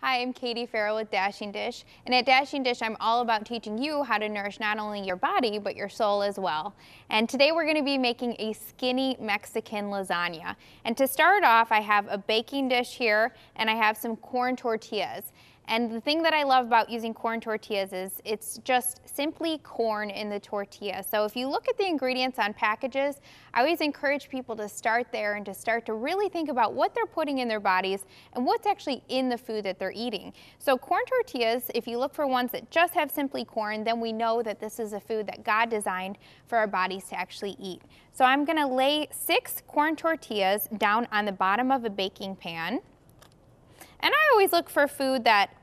Hi, I'm Katie Farrell with Dashing Dish, and at Dashing Dish I'm all about teaching you how to nourish not only your body but your soul as well. And today we're going to be making a skinny Mexican lasagna. And to start off, I have a baking dish here and I have some corn tortillas. And the thing that I love about using corn tortillas is it's just simply corn in the tortilla. So if you look at the ingredients on packages, I always encourage people to start there and to start to really think about what they're putting in their bodies and what's actually in the food that they're eating. So corn tortillas, if you look for ones that just have simply corn, then we know that this is a food that God designed for our bodies to actually eat. So I'm going to lay 6 corn tortillas down on the bottom of a baking pan. And I always look for food that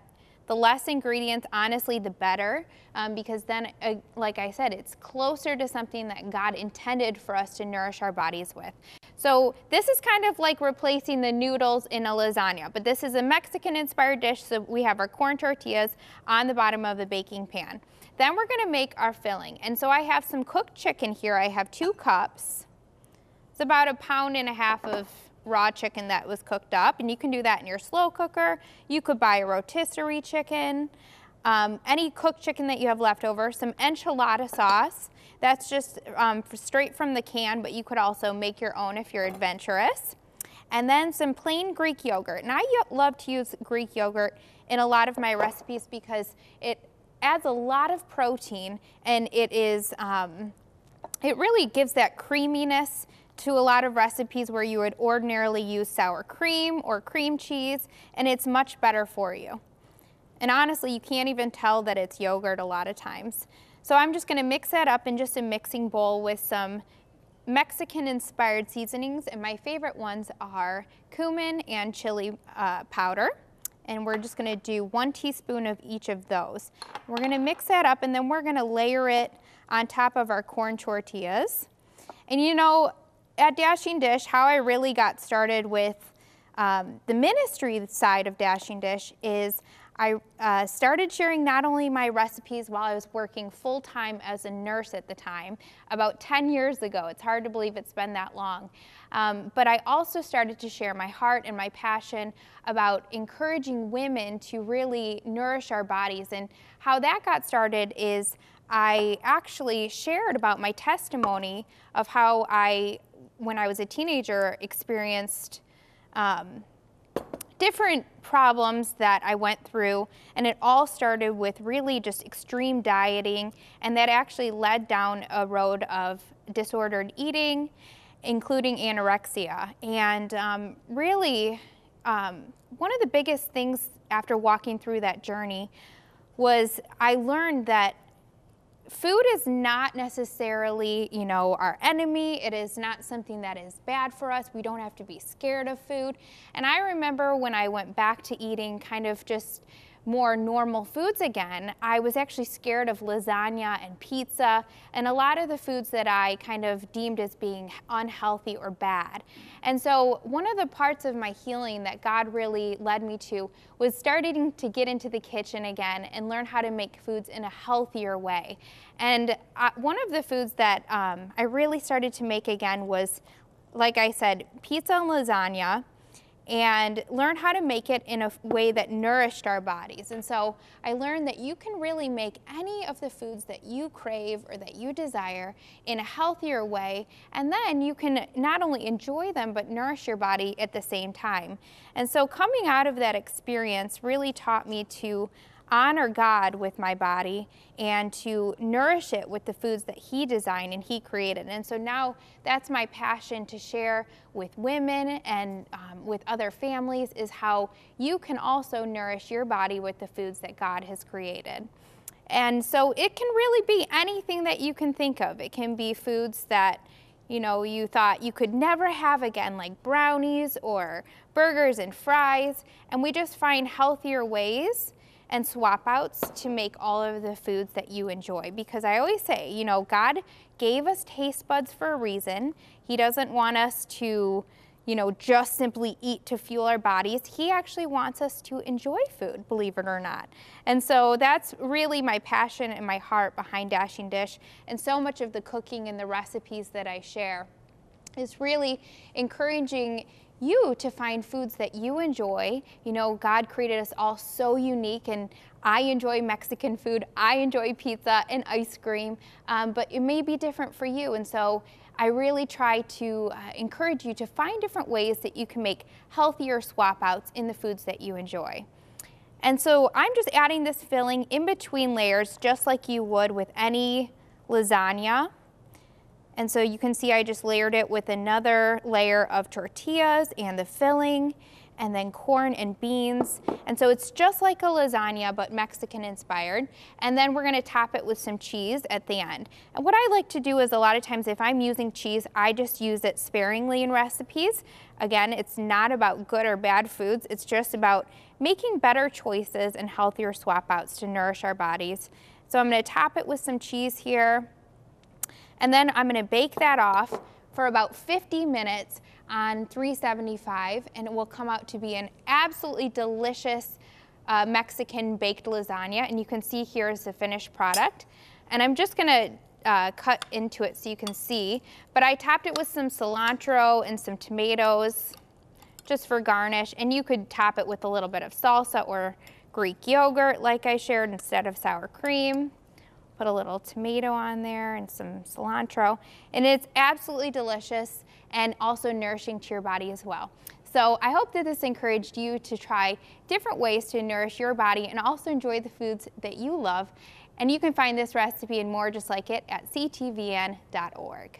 the less ingredients, honestly, the better, because then, like I said, it's closer to something that God intended for us to nourish our bodies with. So this is kind of like replacing the noodles in a lasagna, but this is a Mexican-inspired dish, so we have our corn tortillas on the bottom of the baking pan. Then we're going to make our filling, and so I have some cooked chicken here. I have 2 cups. It's about 1.5 pounds of raw chicken that was cooked up, and you can do that in your slow cooker. You could buy a rotisserie chicken, any cooked chicken that you have left over, some enchilada sauce. That's just straight from the can, but you could also make your own if you're adventurous. And then some plain Greek yogurt. And I love to use Greek yogurt in a lot of my recipes because it adds a lot of protein, and it really gives that creaminess to a lot of recipes where you would ordinarily use sour cream or cream cheese, and it's much better for you. And honestly, you can't even tell that it's yogurt a lot of times. So I'm just going to mix that up in just a mixing bowl with some Mexican-inspired seasonings, and my favorite ones are cumin and chili powder. And we're just going to do 1 teaspoon of each of those. We're going to mix that up, and then we're going to layer it on top of our corn tortillas. And you know, at Dashing Dish, how I really got started with the ministry side of Dashing Dish is I started sharing not only my recipes while I was working full-time as a nurse at the time, about 10 years ago. It's hard to believe it's been that long. But I also started to share my heart and my passion about encouraging women to really nourish our bodies. And how that got started is I actually shared about my testimony of how when I was a teenager, experienced different problems that I went through, and it all started with really just extreme dieting, and that actually led down a road of disordered eating, including anorexia. And really, one of the biggest things after walking through that journey was I learned that food is not necessarily, you know, our enemy. It is not something that is bad for us. We don't have to be scared of food. And I remember when I went back to eating kind of just more normal foods again, I was actually scared of lasagna and pizza and a lot of the foods that I kind of deemed as being unhealthy or bad. And so one of the parts of my healing that God really led me to was starting to get into the kitchen again and learn how to make foods in a healthier way. And one of the foods that I really started to make again was, like I said, pizza and lasagna, and learn how to make it in a way that nourished our bodies. And so I learned that you can really make any of the foods that you crave or that you desire in a healthier way, and then you can not only enjoy them but nourish your body at the same time. And so coming out of that experience really taught me to honor God with my body and to nourish it with the foods that He designed and He created. And so now that's my passion to share with women and with other families, is how you can also nourish your body with the foods that God has created. And so it can really be anything that you can think of. It can be foods that, you know, you thought you could never have again, like brownies or burgers and fries. And we just find healthier ways and swap outs to make all of the foods that you enjoy. Because I always say, you know, God gave us taste buds for a reason. He doesn't want us to, you know, just simply eat to fuel our bodies. He actually wants us to enjoy food, believe it or not. And so that's really my passion and my heart behind Dashing Dish. And so much of the cooking and the recipes that I share is really encouraging you to find foods that you enjoy. You know, God created us all so unique, and I enjoy Mexican food, I enjoy pizza and ice cream, but it may be different for you. And so I really try to encourage you to find different ways that you can make healthier swap outs in the foods that you enjoy. And so I'm just adding this filling in between layers, just like you would with any lasagna. And so you can see I just layered it with another layer of tortillas and the filling, and then corn and beans. And so it's just like a lasagna, but Mexican inspired. And then we're gonna top it with some cheese at the end. And what I like to do is, a lot of times if I'm using cheese, I just use it sparingly in recipes. Again, it's not about good or bad foods, it's just about making better choices and healthier swap outs to nourish our bodies. So I'm gonna top it with some cheese here. And then I'm gonna bake that off for about 50 minutes on 375, and it will come out to be an absolutely delicious Mexican baked lasagna. And you can see here is the finished product. And I'm just gonna cut into it so you can see, but I topped it with some cilantro and some tomatoes just for garnish, and you could top it with a little bit of salsa or Greek yogurt like I shared instead of sour cream. Put a little tomato on there and some cilantro, and it's absolutely delicious and also nourishing to your body as well. So I hope that this encouraged you to try different ways to nourish your body and also enjoy the foods that you love. And you can find this recipe and more just like it at ctvn.org.